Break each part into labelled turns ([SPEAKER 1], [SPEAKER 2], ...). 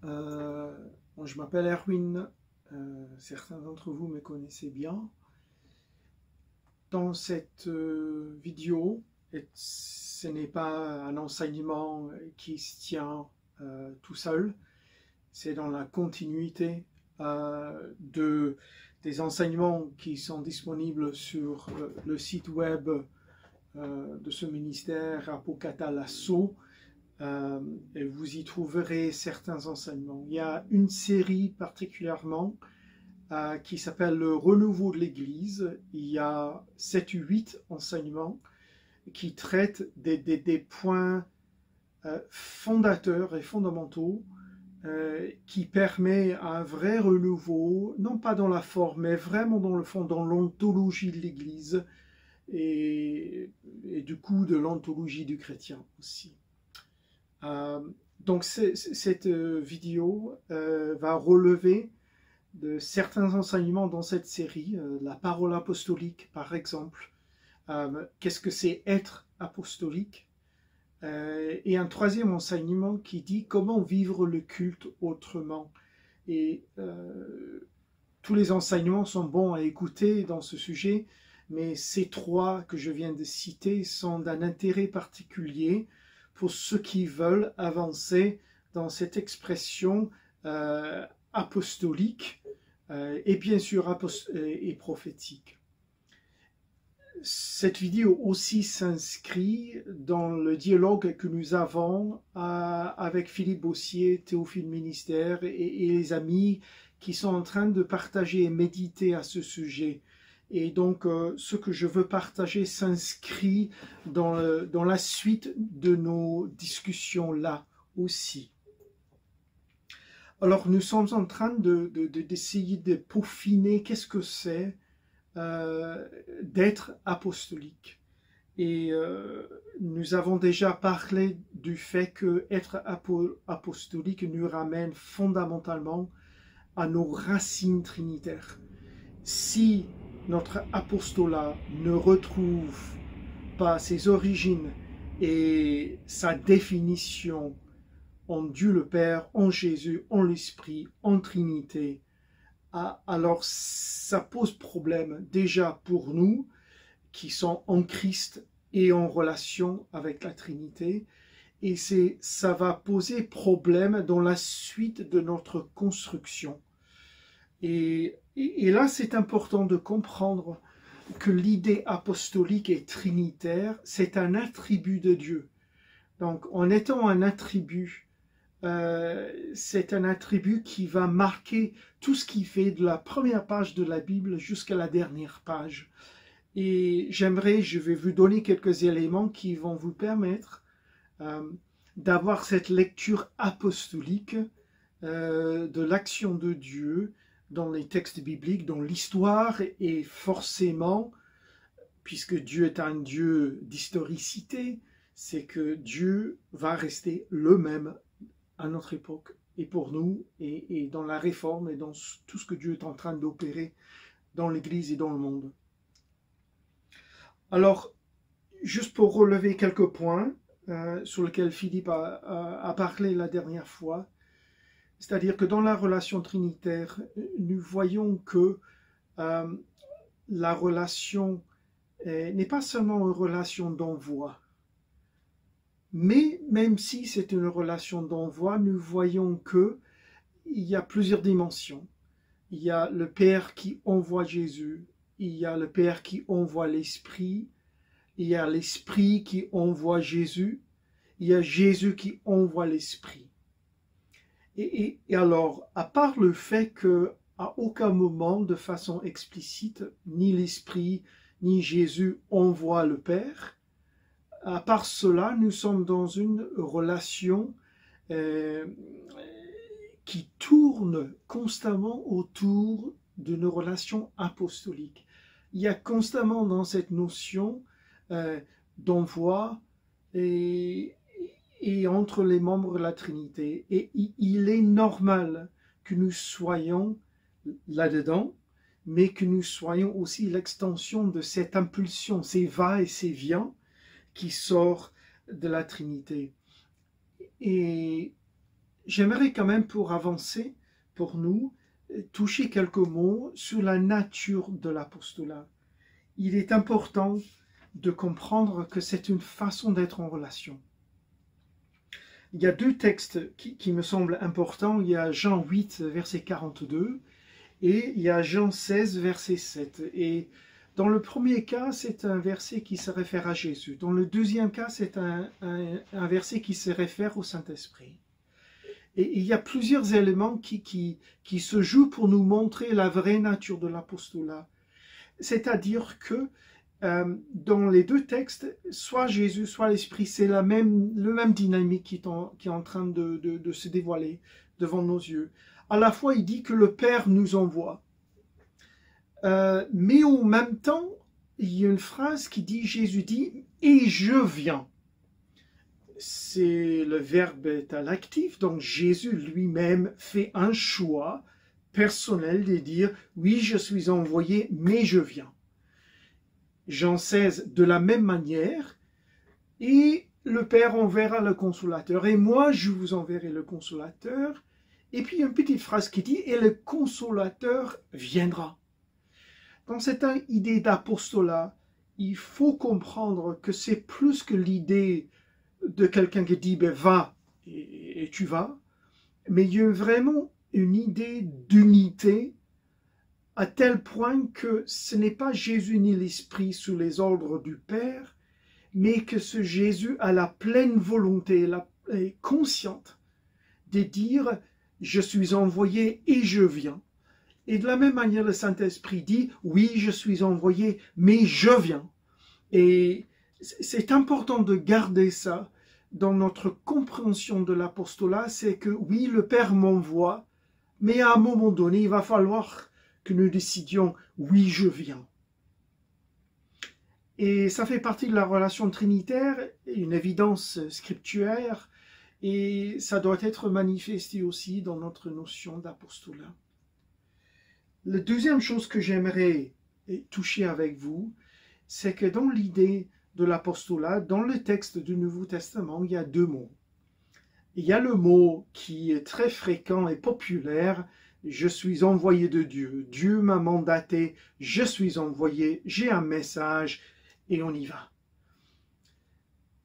[SPEAKER 1] Euh, je m'appelle Erwin, certains d'entre vous me connaissez bien. Dans cette vidéo, ce n'est pas un enseignement qui se tient tout seul, c'est dans la continuité des enseignements qui sont disponibles sur le site web de ce ministère Apocata Lasso. Et vous y trouverez certains enseignements. Il y a une série particulièrement qui s'appelle le renouveau de l'Église. Il y a 7 ou 8 enseignements qui traitent des points fondateurs et fondamentaux qui permet un vrai renouveau, non pas dans la forme, mais vraiment dans le fond, dans l'ontologie de l'Église et du coup de l'ontologie du chrétien aussi. Donc cette vidéo va relever de certains enseignements dans cette série, la parole apostolique par exemple, qu'est-ce que c'est être apostolique, et un troisième enseignement qui dit comment vivre le culte autrement. Et tous les enseignements sont bons à écouter dans ce sujet, mais ces trois que je viens de citer sont d'un intérêt particulier pour ceux qui veulent avancer dans cette expression apostolique et bien sûr et prophétique. Cette vidéo aussi s'inscrit dans le dialogue que nous avons avec Philippe Bossier, Théophile Ministère et les amis qui sont en train de partager et méditer à ce sujet. Et donc, ce que je veux partager s'inscrit dans la suite de nos discussions là aussi. Alors, nous sommes en train d'essayer de peaufiner qu'est-ce que c'est d'être apostolique. Et nous avons déjà parlé du fait que être apostolique nous ramène fondamentalement à nos racines trinitaires. Si notre apostolat ne retrouve pas ses origines et sa définition en Dieu le Père, en Jésus, en l'Esprit, en Trinité, alors ça pose problème déjà pour nous qui sommes en Christ et en relation avec la Trinité, et ça va poser problème dans la suite de notre construction. Et là, c'est important de comprendre que l'idée apostolique et trinitaire, c'est un attribut de Dieu. Donc, en étant un attribut, c'est un attribut qui va marquer tout ce qui fait de la première page de la Bible jusqu'à la dernière page. Et je vais vous donner quelques éléments qui vont vous permettre d'avoir cette lecture apostolique de l'action de Dieu dans les textes bibliques, dans l'histoire, et forcément, puisque Dieu est un Dieu d'historicité, c'est que Dieu va rester le même à notre époque, et pour nous, et dans la réforme, et dans tout ce que Dieu est en train d'opérer dans l'Église et dans le monde. Alors, juste pour relever quelques points sur lesquels Philippe a parlé la dernière fois, c'est-à-dire que dans la relation trinitaire, nous voyons que la relation n'est pas seulement une relation d'envoi, mais même si c'est une relation d'envoi, nous voyons qu'il y a plusieurs dimensions. Il y a le Père qui envoie Jésus, il y a le Père qui envoie l'Esprit, il y a l'Esprit qui envoie Jésus, il y a Jésus qui envoie l'Esprit. Et alors, à part le fait qu'à aucun moment, de façon explicite, ni l'Esprit, ni Jésus envoient le Père, à part cela, nous sommes dans une relation qui tourne constamment autour d'une relation apostolique. Il y a constamment dans cette notion d'envoi et entre les membres de la Trinité. Et il est normal que nous soyons là-dedans, mais que nous soyons aussi l'extension de cette impulsion, ces va et ces vient, qui sort de la Trinité. Et j'aimerais quand même, pour avancer, pour nous, toucher quelques mots sur la nature de l'apostolat. Il est important de comprendre que c'est une façon d'être en relation. Il y a deux textes qui me semblent importants. Il y a Jean 8, verset 42, et il y a Jean 16, verset 7. Et dans le premier cas, c'est un verset qui se réfère à Jésus. Dans le deuxième cas, c'est un verset qui se réfère au Saint-Esprit. Et il y a plusieurs éléments qui se jouent pour nous montrer la vraie nature de l'apostolat. C'est-à-dire que dans les deux textes, soit Jésus, soit l'Esprit, c'est le même dynamique qui est en train de se dévoiler devant nos yeux. À la fois, il dit que le Père nous envoie. Mais en même temps, il y a une phrase qui dit, Jésus dit, « Et je viens ». Le verbe est à l'actif, donc Jésus lui-même fait un choix personnel de dire, « Oui, je suis envoyé, mais je viens ». Jean 16, de la même manière, et le Père enverra le consolateur, et moi je vous enverrai le consolateur. Et puis une petite phrase qui dit, et le consolateur viendra. Dans cette idée d'apostolat, il faut comprendre que c'est plus que l'idée de quelqu'un qui dit, ben va, et tu vas, mais il y a vraiment une idée d'unité, à tel point que ce n'est pas Jésus ni l'Esprit sous les ordres du Père, mais que ce Jésus a la pleine volonté, est consciente de dire « Je suis envoyé et je viens ». Et de la même manière, le Saint-Esprit dit « Oui, je suis envoyé, mais je viens ». Et c'est important de garder ça dans notre compréhension de l'apostolat, c'est que oui, le Père m'envoie, mais à un moment donné, il va falloir que nous décidions, oui, je viens. Et ça fait partie de la relation trinitaire, une évidence scripturaire, et ça doit être manifesté aussi dans notre notion d'apostolat. La deuxième chose que j'aimerais toucher avec vous, c'est que dans l'idée de l'apostolat, dans le texte du Nouveau Testament, il y a deux mots. Il y a le mot qui est très fréquent et populaire, je suis envoyé de Dieu, Dieu m'a mandaté, je suis envoyé, j'ai un message et on y va.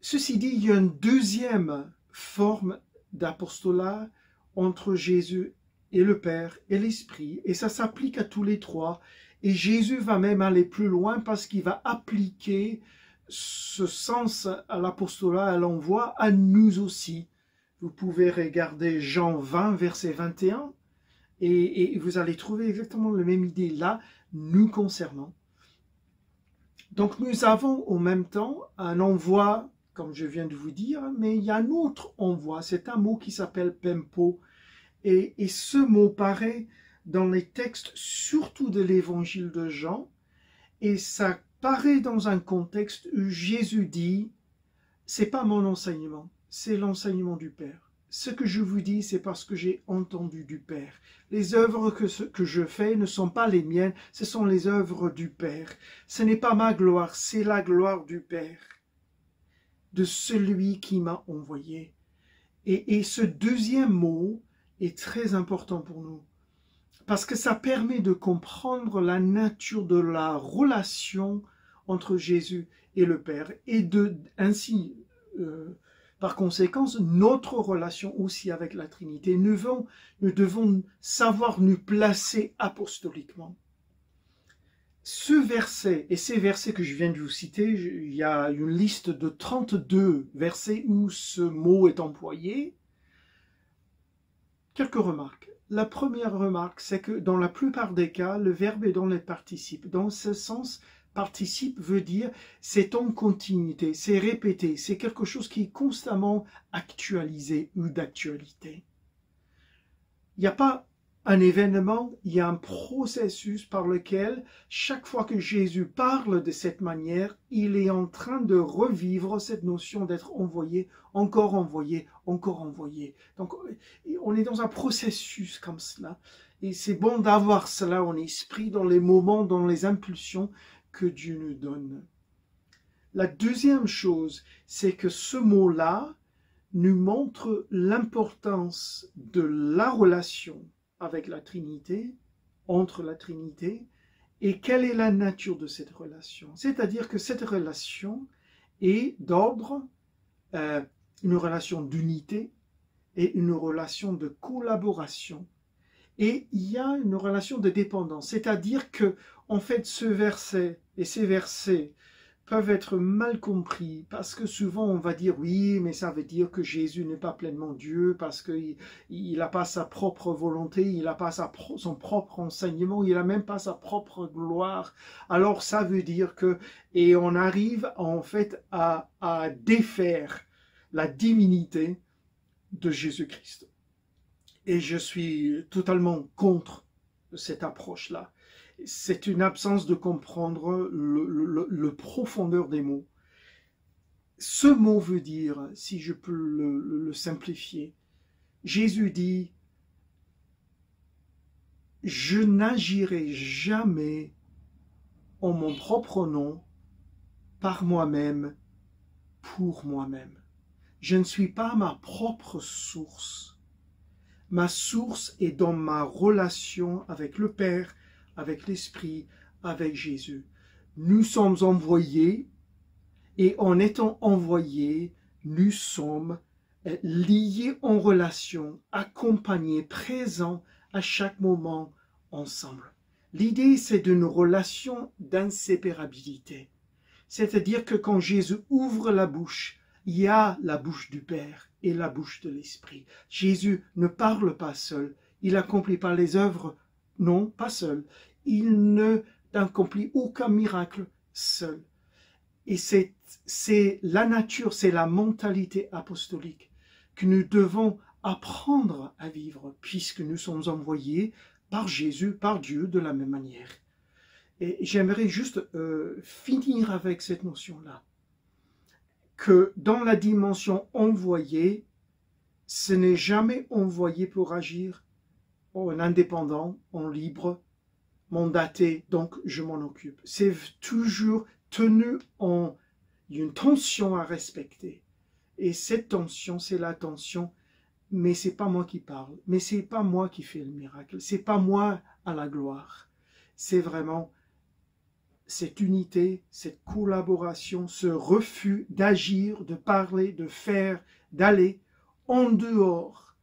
[SPEAKER 1] Ceci dit, il y a une deuxième forme d'apostolat entre Jésus et le Père et l'Esprit, et ça s'applique à tous les trois, et Jésus va même aller plus loin parce qu'il va appliquer ce sens à l'apostolat, à l'envoi, à nous aussi. Vous pouvez regarder Jean 20, verset 21, et vous allez trouver exactement la même idée là, nous concernant. Donc nous avons en même temps un envoi, comme je viens de vous dire, mais il y a un autre envoi, c'est un mot qui s'appelle pempo, et ce mot paraît dans les textes, surtout de l'évangile de Jean, et ça paraît dans un contexte où Jésus dit, c'est pas mon enseignement, c'est l'enseignement du Père. Ce que je vous dis, c'est parce que j'ai entendu du Père. Les œuvres que je fais ne sont pas les miennes, ce sont les œuvres du Père. Ce n'est pas ma gloire, c'est la gloire du Père, de celui qui m'a envoyé. Et ce deuxième mot est très important pour nous, parce que ça permet de comprendre la nature de la relation entre Jésus et le Père, et ainsi... par conséquent, notre relation aussi avec la Trinité, nous devons savoir nous placer apostoliquement. Ce verset, et ces versets que je viens de vous citer, il y a une liste de 32 versets où ce mot est employé. Quelques remarques. La première remarque, c'est que dans la plupart des cas, le verbe est dans les participes. Dans ce sens, participe veut dire c'est en continuité, c'est répété, c'est quelque chose qui est constamment actualisé ou d'actualité. Il n'y a pas un événement, il y a un processus par lequel chaque fois que Jésus parle de cette manière, il est en train de revivre cette notion d'être envoyé, encore envoyé, encore envoyé. Donc on est dans un processus comme cela et c'est bon d'avoir cela en esprit dans les moments, dans les impulsions que Dieu nous donne. La deuxième chose, c'est que ce mot-là nous montre l'importance de la relation avec la Trinité, entre la Trinité, et quelle est la nature de cette relation. C'est-à-dire que cette relation est d'ordre, une relation d'unité et une relation de collaboration. Et il y a une relation de dépendance, c'est-à-dire que, en fait, ce verset et ces versets peuvent être mal compris, parce que souvent on va dire oui, mais ça veut dire que Jésus n'est pas pleinement Dieu, parce qu'il n'a pas sa propre volonté, il n'a pas son propre enseignement, il n'a même pas sa propre gloire. Alors ça veut dire que, et on arrive en fait à défaire la divinité de Jésus-Christ. Et je suis totalement contre cette approche-là. C'est une absence de comprendre le profondeur des mots. Ce mot veut dire, si je peux le simplifier, Jésus dit « Je n'agirai jamais en mon propre nom, par moi-même, pour moi-même. Je ne suis pas ma propre source. Ma source est dans ma relation avec le Père, avec l'Esprit, avec Jésus. Nous sommes envoyés, et en étant envoyés, nous sommes liés en relation, accompagnés, présents à chaque moment ensemble. L'idée, c'est d'une relation d'inséparabilité. C'est-à-dire que quand Jésus ouvre la bouche, il y a la bouche du Père et la bouche de l'Esprit. Jésus ne parle pas seul, il n'accomplit pas les œuvres, non, pas seul. Il ne n'accomplit aucun miracle seul. Et c'est la nature, c'est la mentalité apostolique que nous devons apprendre à vivre, puisque nous sommes envoyés par Jésus, par Dieu, de la même manière. Et j'aimerais juste finir avec cette notion-là, que dans la dimension envoyée, ce n'est jamais envoyé pour agir en indépendant, en libre, mandaté, donc je m'en occupe. C'est toujours tenu en une tension à respecter. Et cette tension, c'est la tension, mais c'est pas moi qui parle, mais c'est pas moi qui fais le miracle, c'est pas moi à la gloire. C'est vraiment cette unité, cette collaboration, ce refus d'agir, de parler, de faire, d'aller en dehors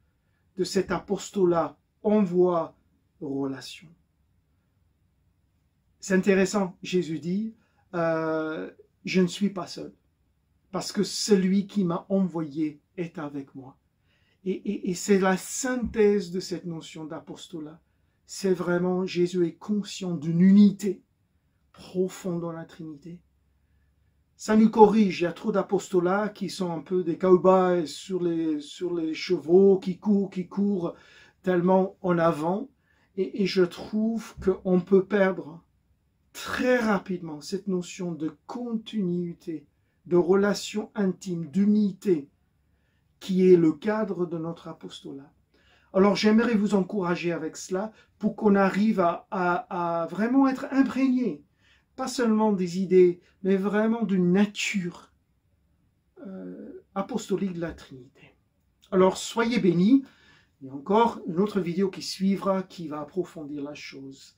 [SPEAKER 1] de cet apostolat, envoi, relation. C'est intéressant, Jésus dit, je ne suis pas seul, parce que celui qui m'a envoyé est avec moi. Et c'est la synthèse de cette notion d'apostolat. C'est vraiment, Jésus est conscient d'une unité profonde dans la Trinité. Ça nous corrige, il y a trop d'apostolats qui sont un peu des cow-boys sur les chevaux, qui courent tellement en avant. Et je trouve qu'on peut perdre très rapidement cette notion de continuité, de relation intime, d'unité, qui est le cadre de notre apostolat. Alors j'aimerais vous encourager avec cela pour qu'on arrive à vraiment être imprégné, pas seulement des idées, mais vraiment d'une nature apostolique de la Trinité. Alors soyez bénis, il y a encore une autre vidéo qui suivra, qui va approfondir la chose.